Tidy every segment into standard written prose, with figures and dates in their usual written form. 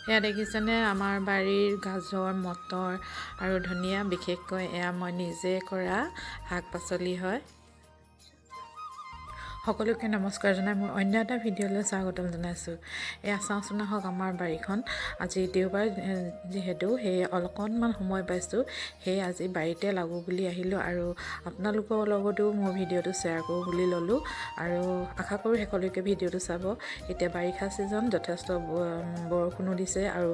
এয়া দেখিছেনে আমাৰ বাৰীৰ গাজৰ মটৰ আৰু ধনিয়া বিশেষকৈ এয়া মই নিজে কৰা শাক পাচলি হয়। সকলোকে নমস্কাৰ জনাই মই অন্য এটা ভিডিঅ'লৈ স্বাগতম জনাইছোঁ। এয়া চাওঁচোন আহক আমাৰ বাৰীখন। আজি দেওবাৰ যিহেতু অকণমান সময় পাইছোঁ, সেয়ে আজি বাৰীতে লাগো বুলি আহিলোঁ আৰু আপোনালোকৰ লগতো মোৰ ভিডিঅ'টো শ্বেয়াৰ কৰোঁ বুলি ল'লোঁ আৰু আশা কৰোঁ সকলোকে ভিডিঅ'টো চাব। এতিয়া বাৰিষা ছিজন, যথেষ্ট বৰষুণো দিছে আৰু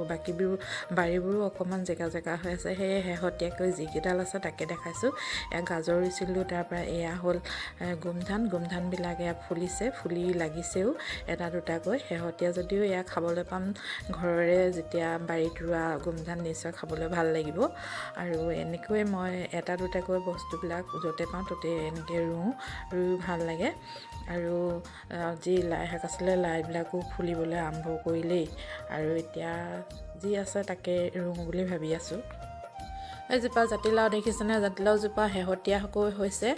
বাৰীবোৰো অকণমান জেগা হৈ আছে, সেয়ে শেহতীয়াকৈ যিকেইডাল আছে তাকে দেখাইছোঁ। এয়া গাজৰ ৰুইছিলোঁ, তাৰপৰা এয়া হ'ল গোমধানবিলাক এয়া ফুলি লাগিছেও এটা দুটাকৈ। শেহতীয়া যদিও এয়া খাবলৈ পাম, ঘৰৰে যেতিয়া বাৰীত ৰোৱা গোমধান নিশ্চয় খাবলৈ ভাল লাগিব। আৰু এনেকৈ মই এটা দুটাকৈ বস্তুবিলাক য'তে পাওঁ ত'তে এনেকৈ ৰুই ভাল লাগে। আৰু যি লাই শাক আছিলে, লাইবিলাকো ফুলিবলৈ আৰম্ভ কৰিলেই আৰু এতিয়া যি আছে তাকে ৰুওঁ বুলি ভাবি আছোঁ। এজোপা জাতিলাও দেখিছেনে? জাতিলাওজোপা শেহতীয়াকৈ হৈছে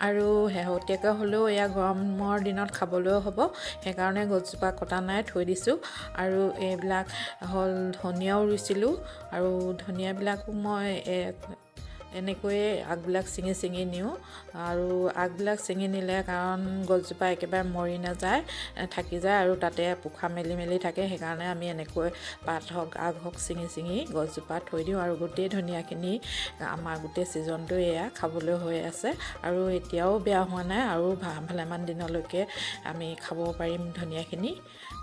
আৰু শেহতীয়াকৈ হ'লেও এয়া গৰমৰ দিনত খাবলৈও হ'ব, সেইকাৰণে গছজোপা কটা নাই, থৈ দিছোঁ। আৰু এইবিলাক হ'ল ধনিয়াও ৰুইছিলোঁ আৰু ধনিয়াবিলাকো মই এনেকৈয়ে আগবিলাক ছিঙি নিওঁ আৰু আগবিলাক ছিঙি নিলে কাৰণ গছজোপা একেবাৰে মৰি নাযায়, থাকি যায় আৰু তাতে পোখা মেলি থাকে। সেইকাৰণে আমি এনেকৈ পাত হওক আগ হওক ছিঙি গছজোপা থৈ দিওঁ আৰু গোটেই ধনিয়াখিনি আমাৰ গোটেই ছিজনটো এয়া খাবলৈ হৈ আছে আৰু এতিয়াও বেয়া হোৱা নাই আৰু ভালেমান দিনলৈকে আমি খাব পাৰিম ধনিয়াখিনি।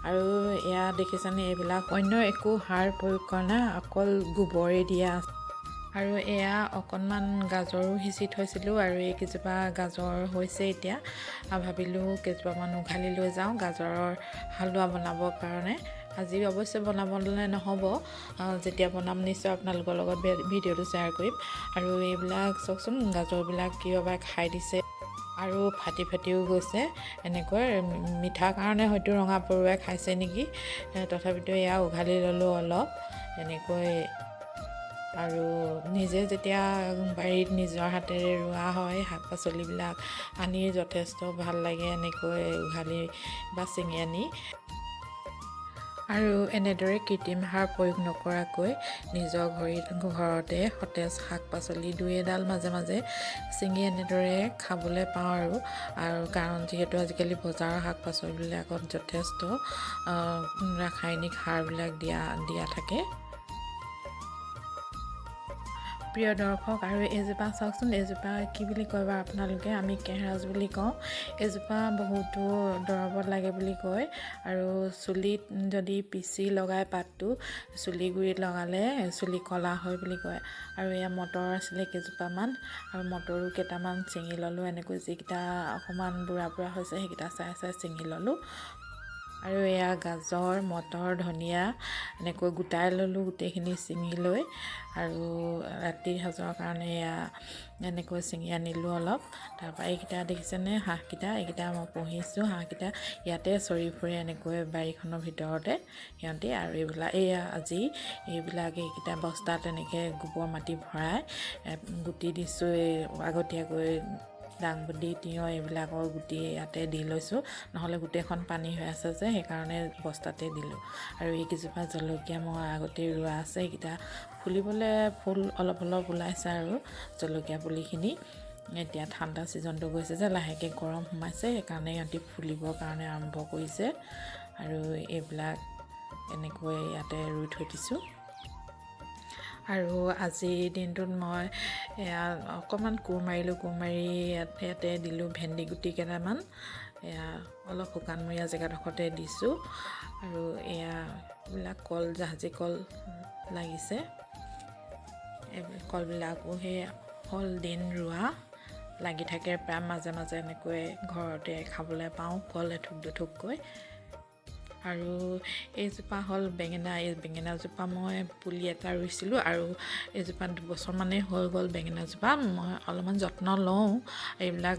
আৰু এয়া দেখিছেনে, এইবিলাক অন্য একো সাৰ প্ৰয়োগ কৰা নাই, অকল গোবৰে দিয়া আছে। আৰু এয়া অকণমান গাজৰো সিঁচি থৈছিলোঁ আৰু এইকেইজোপা গাজৰ হৈছে এতিয়া। ভাবিলোঁ কেইজোপামান উঘালি লৈ যাওঁ গাজৰৰ হালোৱা বনাবৰ কাৰণে। আজি অৱশ্যে বনাবলৈ নহ'ব, যেতিয়া বনাম নিশ্চয় আপোনালোকৰ লগত ভিডিঅ'টো শ্বেয়াৰ কৰিম। আৰু এইবিলাক চাওকচোন, গাজৰবিলাক কিয়বা খাই দিছে আৰু ফাটিও গৈছে। এনেকৈ মিঠা কাৰণে হয়তো ৰঙা পৰুৱাই খাইছে নেকি, তথাপিতো এয়া উঘালি ল'লোঁ অলপ এনেকৈ। আৰু নিজে যেতিয়া বাৰীত নিজৰ হাতেৰে ৰোৱা হয় শাক পাচলিবিলাক, আনি যথেষ্ট ভাল লাগে এনেকৈ উঘালি বা ছিঙি আনি। আৰু এনেদৰে কৃত্ৰিম সাৰ প্ৰয়োগ নকৰাকৈ নিজৰ ঘৰতে সতেজ শাক পাচলি দুই এডাল মাজে মাজে ছিঙি এনেদৰে খাবলৈ পাওঁ আৰু কাৰণ যিহেতু আজিকালি বজাৰৰ শাক পাচলিবিলাকত যথেষ্ট ৰাসায়নিক সাৰবিলাক দিয়া থাকে। প্ৰিয় দৰ্শক, আৰু এইজোপা চাওকচোন, এইজোপা কি বুলি কয় বাৰু আপোনালোকে? আমি কেহৰাজ বুলি কওঁ। এইজোপা বহুতো দৰৱত লাগে বুলি কয় আৰু চুলিত যদি পিচি লগাই পাতটো, চুলি গুৰিত লগালে চুলি ক'লা হয় বুলি কয়। আৰু এয়া মটৰ আছিলে কেইজোপামান আৰু মটৰো কেইটামান ছিঙি ল'লোঁ, এনেকৈ যিকেইটা অকণমান বুঢ়া হৈছে সেইকেইটা চাই ছিঙি ল'লোঁ। আৰু এয়া গাজৰ মটৰ ধনিয়া এনেকৈ গোটাই ল'লোঁ গোটেইখিনি ছিঙি লৈ, আৰু ৰাতিৰ সাজৰ কাৰণে এয়া এনেকৈ ছিঙি আনিলোঁ অলপ। তাৰপৰা এইকেইটা দেখিছেনে হাঁহকেইটা, এইকেইটা মই পুহিছোঁ। হাঁহকেইটা ইয়াতে চৰি ফুৰে এনেকৈ বাৰীখনৰ ভিতৰতে সিহঁতে। আৰু এইকেইটা বস্তাত এনেকৈ গোবৰ মাটি ভৰাই গুটি দিছোঁ। আগতীয়াকৈ দাংবডি তিয়ঁহ এইবিলাকৰ গুটি ইয়াতে দি লৈছোঁ, নহ'লে গোটেইখন পানী হৈ আছে যে সেইকাৰণে বস্তাতে দিলোঁ। আৰু এইকেইজোপা জলকীয়া মই আগতেই ৰোৱা আছে, এইকেইটা ফুলিবলৈ ফুল অলপ ওলাইছে আৰু জলকীয়া পুলিখিনি। এতিয়া ঠাণ্ডা ছিজনটো গৈছে যে লাহেকৈ গৰম সোমাইছে, সেইকাৰণে সিহঁতি ফুলিবৰ কাৰণে আৰম্ভ কৰিছে। আৰু এইবিলাক এনেকৈ ইয়াতে ৰুই থৈ দিছোঁ। আৰু আজিৰ দিনটোত মই এয়া অকণমান কোৰ মাৰি ইয়াতে দিলোঁ ভেন্দি গুটি কেইটামান, এয়া অলপ শুকানমৰীয়া জেগাডোখৰতে দিছোঁ। আৰু এইবিলাক জাহাজী কল লাগিছে, এইবিলাক কলবিলাকো সেই হ'ল দিন ৰোৱা, লাগি থাকে প্ৰায় মাজে মাজে এনেকৈ ঘৰতে খাবলৈ পাওঁ কল এথোক দুথোককৈ। আৰু এইজোপা হ'ল বেঙেনা। এই বেঙেনাজোপা মই পুলি এটা ৰুইছিলোঁ আৰু এইজোপা 2 বছৰমানেই হৈ গ'ল। বেঙেনাজোপা মই অলপমান যত্ন লওঁ, এইবিলাক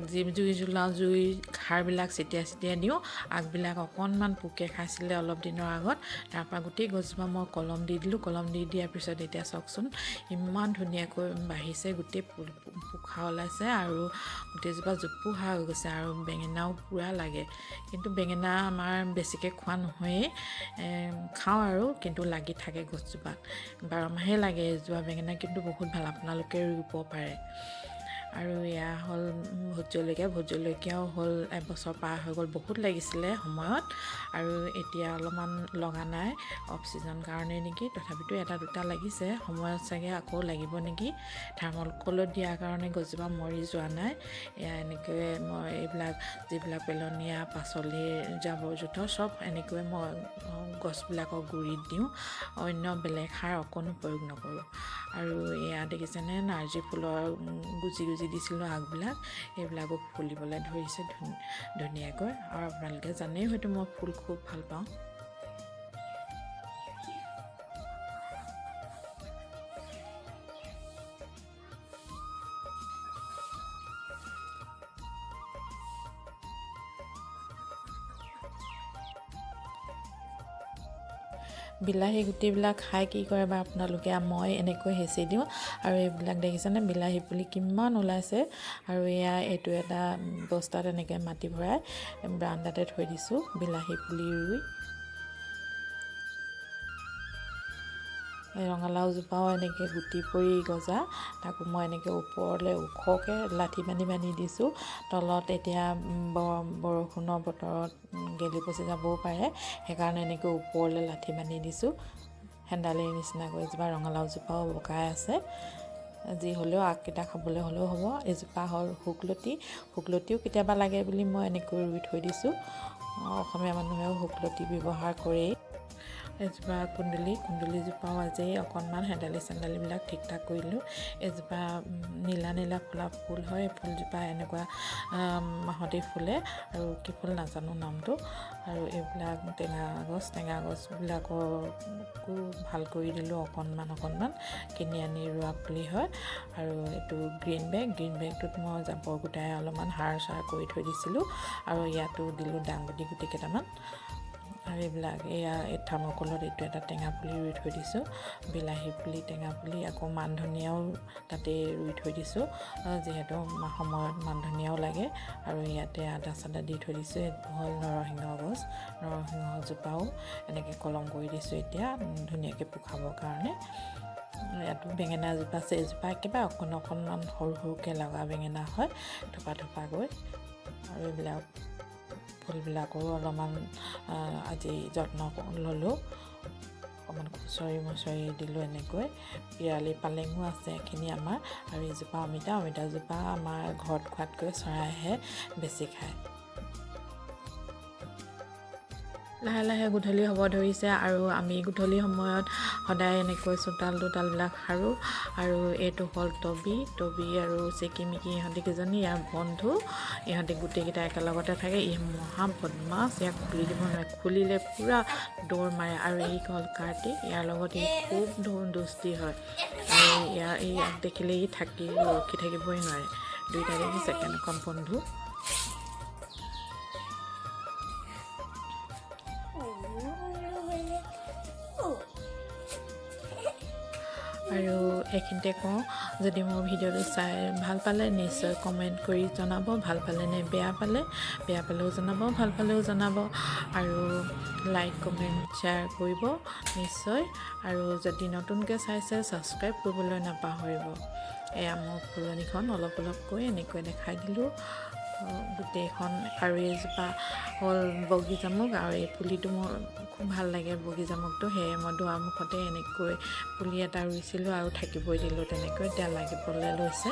জুই সাৰবিলাক ছটিয়াই দিওঁ। আগবিলাক অকণমান পোকে খাইছিলে অলপ দিনৰ আগত, তাৰপৰা গোটেই গছজোপা মই কলম দি দিলোঁ। কলম দি দিয়াৰ পিছত এতিয়া চাওকচোন ইমান ধুনীয়াকৈ বাঢ়িছে, গোটেই পোখা ওলাইছে আৰু গোটেইজোপা জোপোহা হৈ গৈছে আৰু বেঙেনাও পূৰা লাগে। কিন্তু বেঙেনা আমাৰ বেছিকৈ খোৱা নহয়। নহয়েই খাওঁ আৰু কিন্তু লাগি থাকে গছজোপাত 12 মাহে লাগে এজোপা বেঙেনা কিন্তু বহুত ভাল আপোনালোকে ৰুব পাৰে আৰু এয়া হ'ল ভোট জলকীয়াও হ'ল এবছৰ পাৰ হৈ গ'ল বহুত লাগিছিলে সময়ত আৰু এতিয়া অলপমান লগা নাই অফ চিজন কাৰণে নেকি তথাপিতো এটা দুটা লাগিছে সময়ত চাগে আকৌ লাগিব নেকি থাৰ্মকলত দিয়াৰ কাৰণে গছজোপা মৰি যোৱা নাই এয়া এনেকৈ মই এইবিলাক যিবিলাক পেলনীয়া পাচলিৰ জাবৰ জোঁথৰ চব এনেকৈ মই গছবিলাকৰ গুৰিত দিওঁ অন্য বেলেগ সাৰ অকণো প্ৰয়োগ নকৰোঁ আৰু এয়া দেখিছেনে নাৰ্জী ফুলৰ গুজি দিছিলোঁ আগবিলাক এইবিলাকো ফুলিবলৈ ধৰিছে ধুনীয়াকৈ আৰু আপোনালোকে জানেই হয়তো মই ফুল খুব ভাল পাওঁ বিলাহী গুটিবিলাক খাই কি কৰে বা আপোনালোকে মই এনেকৈ হেঁচি দিওঁ আৰু এইবিলাক দেখিছেনে বিলাহী পুলি কিমান ওলাইছে আৰু এইটো এটা বস্তাত এনেকৈ মাটি ভৰাই বাৰান্দাতে থৈ দিছোঁ বিলাহী পুলি ৰুই ৰঙালাও জোপাও এনেকৈ গুটি পৰি গজা তাকো মই এনেকৈ ওপৰলৈ ওখকৈ লাঠি বান্ধি দিছোঁ তলত এতিয়া বৰষুণৰ বতৰত গেলি পচি যাবও পাৰে সেইকাৰণে এনেকৈ ওপৰলৈ লাঠি বান্ধি দিছোঁ হেন্দালিৰ নিচিনাকৈ এজোপা ৰঙালাও জোপাও বগাই আছে যি হ'লেও আগকেইটা খাবলৈ হ'লেও হ'ব এজোপা হ'ল শুকলতিও কেতিয়াবা লাগে বুলি মই এনেকৈ ৰুই থৈ দিছোঁ অসমীয়া মানুহেও শুকলতি ব্যৱহাৰ কৰেই এজোপা কুন্দুলিজোপাও আজি অকণমান চেন্দালিবিলাক ঠিক ঠাক কৰিলোঁ এজোপা নীলা ফুলা ফুল হয় ফুলজোপা এনেকুৱা মাহতে ফুলে আৰু কি ফুল নাজানো নামটো আৰু এইবিলাক টেঙা গছবিলাকো ভাল কৰি দিলোঁ অকণমান কিনি আনি ৰোৱা পুলি হয় আৰু এইটো গ্ৰীণ বেগটোত মই জাবৰ গোটাই অলপমান সাৰ কৰি থৈ দিছিলোঁ আৰু ইয়াতো দিলোঁ দাংবডি গুটি কেইটামান আৰু এইবিলাক এই থাৰ্মকলত এইটো এটা টেঙা পুলি ৰুই থৈ দিছোঁ বিলাহী পুলি টেঙা পুলি আকৌ মান ধনিয়াও তাতে ৰুই থৈ দিছোঁ যিহেতু সময়ত মান ধনিয়াও লাগে আৰু ইয়াতে আদা চাদা দি থৈ দিছোঁ এইটো হ'ল নৰসিংহজোপাও এনেকৈ কলম কৰি দিছোঁ এতিয়া ধুনীয়াকৈ পোখাবৰ কাৰণে ইয়াতো বেঙেনা এজোপা আছে এজোপা একেবাৰে অকণমান সৰুকৈ লগা বেঙেনা হয় থোপাকৈ আৰু এইবিলাক ফুলবিলাকৰো অলপমান আজি যত্ন ল'লোঁ অকণমান খুচৰি দিলোঁ এনেকৈ পিৰালি পালেঙো আছে এইখিনি আমাৰ আৰু এজোপা অমিতাজোপা আমাৰ ঘৰত খোৱাতকৈ চৰাইহে বেছি খায় লাহে গধূলি হ'ব ধৰিছে আৰু আমি গধূলি সময়ত সদায় এনেকৈ চোতালবিলাক সাৰোঁ আৰু এইটো হ'ল টবি আৰু চিকিমিকি ইহঁতি কেইজনী ইয়াৰ বন্ধু ইহঁতি গোটেইকেইটা একেলগতে থাকে ই মহা বদমাছ ইয়াক খুলি দিব নোৱাৰে খুলিলে পূৰা দৌৰ মাৰে আৰু এই হ'ল কাৰ্তিক ইয়াৰ লগত ই খুব দুষ্টি হয় আৰু ইয়াক দেখিলে ই ৰখি থাকিবই নোৱাৰে দুইটা দেখিছে কেনেকুৱা বন্ধু আৰু এইখিনিতে কওঁ যদি মোৰ ভিডিঅ'টো চাই ভাল পালে নিশ্চয় কমেণ্ট কৰি জনাব ভাল পালেনে বেয়া পালেও জনাব ভাল পালেও জনাব আৰু লাইক কমেণ্ট শ্বেয়াৰ কৰিব নিশ্চয় আৰু যদি নতুনকৈ চাইছে ছাবস্ক্ৰাইব কৰিবলৈ নাপাহৰিব এয়া মোৰ ফুলনিখন অলপকৈ এনেকৈ দেখাই দিলোঁ গোটেইখন আৰু এইজোপা হ'ল বগী জামুক আৰু এই পুলিটো মোৰ খুব ভাল লাগে বগী জামুকটো সেয়ে মই দুৱাৰমুখতে এনেকৈ পুলি এটা ৰুইছিলোঁ আৰু থাকিবই দিলোঁ তেনেকৈ এতিয়া লাগিবলৈ লৈছে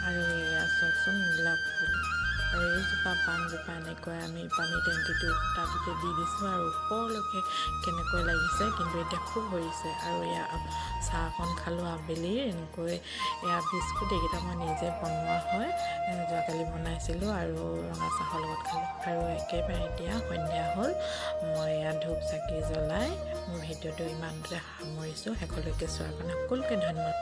আৰু এয়া চাওকচোন গোলাপ ফুল আৰু এইজোপা পাণজোপা এনেকৈ আমি পানী টেংকিটো তাতে দি দিছোঁ আৰু ওপৰলৈকে কেনেকৈ লাগিছে কিন্তু এতিয়া খুব ভৰিছে আৰু এয়া চাহকণ খালোঁ আবেলি এনেকৈ এয়া বিস্কুট এইকেইটা মই নিজে বনোৱা হয় যোৱাকালি বনাইছিলোঁ আৰু ৰঙা চাহৰ লগত খালোঁ আৰু একেবাৰে এতিয়া সন্ধিয়া হ'ল মই এয়া ধূপ চাকি জ্বলাই মোৰ ভিডিঅ'টো ইমানতে সামৰিছোঁ শেষলৈকে চোৱাৰ কাৰণে সকলোকে ধন্যবাদ